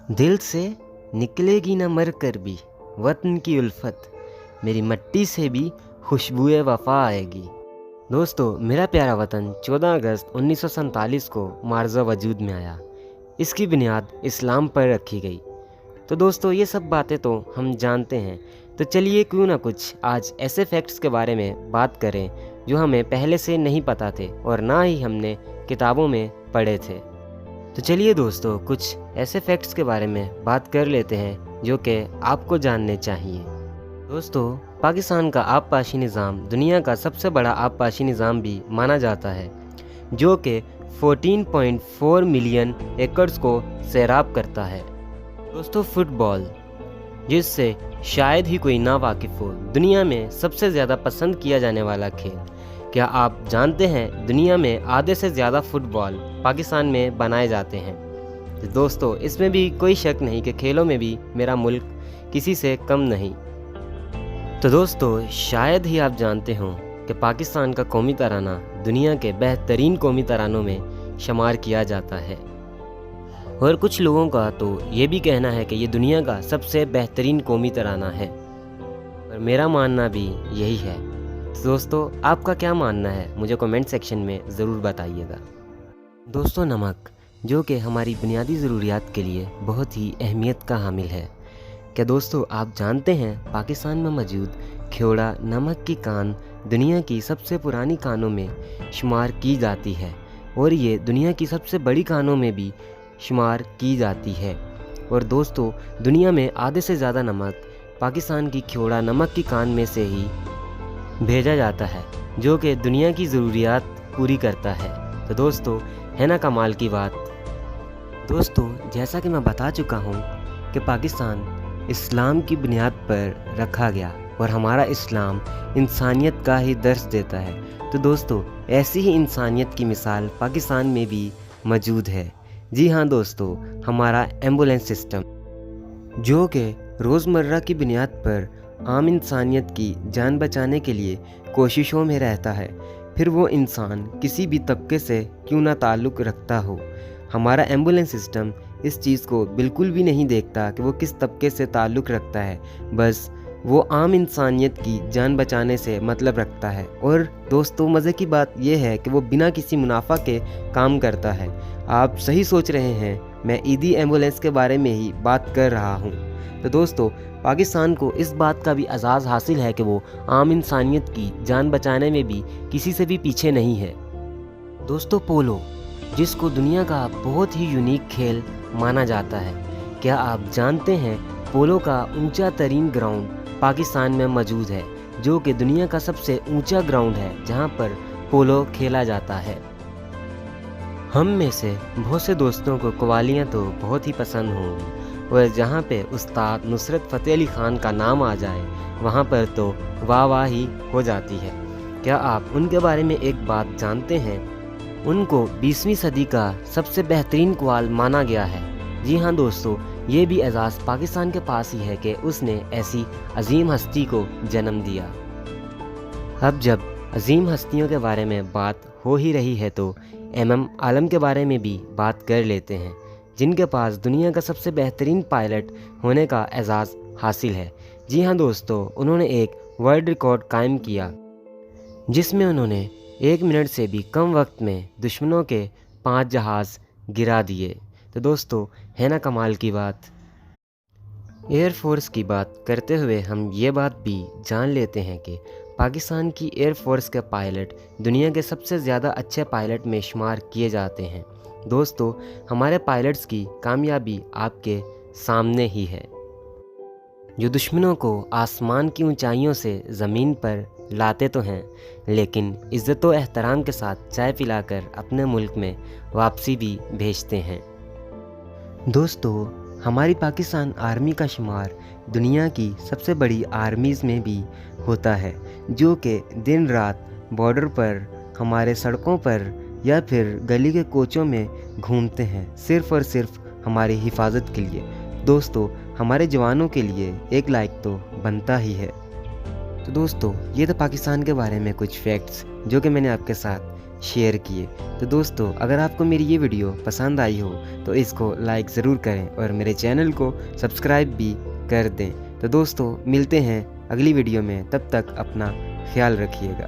दिल से निकलेगी न मर कर भी वतन की उल्फत, मेरी मट्टी से भी खुशबुए वफा आएगी। दोस्तों, मेरा प्यारा वतन 14 अगस्त 1947 को मार्ज़ा वजूद में आया। इसकी बुनियाद इस्लाम पर रखी गई। तो दोस्तों, ये सब बातें तो हम जानते हैं। तो चलिए क्यों ना कुछ आज ऐसे फैक्ट्स के बारे में बात करें जो हमें पहले से नहीं पता थे और ना ही हमने किताबों में पढ़े थे। तो चलिए दोस्तों, कुछ ऐसे फैक्ट्स के बारे में बात कर लेते हैं जो कि आपको जानने चाहिए। दोस्तों, पाकिस्तान का आबपाशी निज़ाम दुनिया का सबसे बड़ा आबपाशी निज़ाम भी माना जाता है, जो कि 14.4 मिलियन एकड़्स को सैराब करता है। दोस्तों, फुटबॉल, जिससे शायद ही कोई ना वाकिफ़ हो, दुनिया में सबसे ज़्यादा पसंद किया जाने वाला खेल। क्या आप जानते हैं दुनिया में आधे से ज़्यादा फुटबॉल पाकिस्तान में बनाए जाते हैं। तो दोस्तों, इसमें भी कोई शक नहीं कि खेलों में भी मेरा मुल्क किसी से कम नहीं। तो दोस्तों, शायद ही आप जानते हों कि पाकिस्तान का कौमी तराना दुनिया के बेहतरीन कौमी तरानों में शुमार किया जाता है और कुछ लोगों का तो ये भी कहना है कि ये दुनिया का सबसे बेहतरीन कौमी तराना है, और मेरा मानना भी यही है। तो दोस्तों, आपका क्या मानना है मुझे कमेंट सेक्शन में ज़रूर बताइएगा। दोस्तों, नमक, जो कि हमारी बुनियादी ज़रूरियात के लिए बहुत ही अहमियत का हामिल है। क्या दोस्तों, आप जानते हैं पाकिस्तान में मौजूद ख्योड़ा नमक की कान दुनिया की सबसे पुरानी कानों में शुमार की जाती है और ये दुनिया की सबसे बड़ी कानों में भी शुमार की जाती है। और दोस्तों, दुनिया में आधे से ज़्यादा नमक पाकिस्तान की ख्योड़ा नमक की कान में से ही भेजा जाता है, जो कि दुनिया की ज़रूरियात पूरी करता है। तो दोस्तों, है ना कमाल की बात। दोस्तों, जैसा कि मैं बता चुका हूँ कि पाकिस्तान इस्लाम की बुनियाद पर रखा गया और हमारा इस्लाम इंसानियत का ही दर्स देता है। तो दोस्तों, ऐसी ही इंसानियत की मिसाल पाकिस्तान में भी मौजूद है। जी हाँ दोस्तों, हमारा एम्बुलेंस सिस्टम, जो कि रोज़मर्रा की बुनियाद पर आम इंसानियत की जान बचाने के लिए कोशिशों में रहता है, फिर वो इंसान किसी भी तबके से क्यों ना ताल्लुक़ रखता हो। हमारा एम्बुलेंस सिस्टम इस चीज़ को बिल्कुल भी नहीं देखता कि वो किस तबके से ताल्लुक़ रखता है, बस वो आम इंसानियत की जान बचाने से मतलब रखता है। और दोस्तों, मज़े की बात यह है कि वो बिना किसी मुनाफा के काम करता है। आप सही सोच रहे हैं, मैं ईदी एम्बुलेंस के बारे में ही बात कर रहा हूँ। तो दोस्तों, पाकिस्तान को इस बात का भी एजाज़ हासिल है कि वो आम इंसानियत की जान बचाने में भी किसी से भी पीछे नहीं है। दोस्तों, पोलो, जिसको दुनिया का बहुत ही यूनिक खेल माना जाता है, क्या आप जानते हैं पोलो का ऊंचा तरीन ग्राउंड पाकिस्तान में मौजूद है, जो कि दुनिया का सबसे ऊंचा ग्राउंड है जहां पर पोलो खेला जाता है। हम में से बहुत से दोस्तों को कव्वालियाँ तो बहुत ही पसंद होंगी, और जहाँ पे उस्ताद नुसरत फ़तेह अली ख़ान का नाम आ जाए वहाँ पर तो वाह वाह ही हो जाती है। क्या आप उनके बारे में एक बात जानते हैं? उनको 20वीं सदी का सबसे बेहतरीन कव्वाल माना गया है। जी हाँ दोस्तों, ये भी एजाज़ पाकिस्तान के पास ही है कि उसने ऐसी अजीम हस्ती को जन्म दिया। अब जब अजीम हस्तियों के बारे में बात हो ही रही है तो MM आलम के बारे में भी बात कर लेते हैं, जिनके पास दुनिया का सबसे बेहतरीन पायलट होने का एजाज़ हासिल है। जी हाँ दोस्तों, उन्होंने एक वर्ल्ड रिकॉर्ड कायम किया, जिसमें उन्होंने 1 मिनट से भी कम वक्त में दुश्मनों के 5 जहाज़ गिरा दिए। तो दोस्तों, है ना कमाल की बात। एयरफोर्स की बात करते हुए हम ये बात भी जान लेते हैं कि पाकिस्तान की एयरफोर्स के पायलट दुनिया के सबसे ज़्यादा अच्छे पायलट में शुमार किए जाते हैं। दोस्तों, हमारे पायलट्स की कामयाबी आपके सामने ही है, जो दुश्मनों को आसमान की ऊंचाइयों से ज़मीन पर लाते तो हैं, लेकिन इज़्ज़त व एहतराम के साथ चाय पिलाकर अपने मुल्क में वापसी भी भेजते हैं। दोस्तों, हमारी पाकिस्तान आर्मी का शुमार दुनिया की सबसे बड़ी आर्मीज़ में भी होता है, जो कि दिन रात बॉर्डर पर, हमारे सड़कों पर या फिर गली के कोचों में घूमते हैं, सिर्फ़ और सिर्फ हमारी हिफाजत के लिए। दोस्तों, हमारे जवानों के लिए एक लाइक तो बनता ही है। तो दोस्तों, ये तो पाकिस्तान के बारे में कुछ फैक्ट्स जो कि मैंने आपके साथ شیئر کیے۔ تو دوستو اگر آپ کو میری یہ ویڈیو پسند آئی ہو تو اس کو لائک ضرور کریں اور میرے چینل کو سبسکرائب بھی کر دیں۔ تو دوستو ملتے ہیں اگلی ویڈیو میں، تب تک اپنا خیال رکھیے گا۔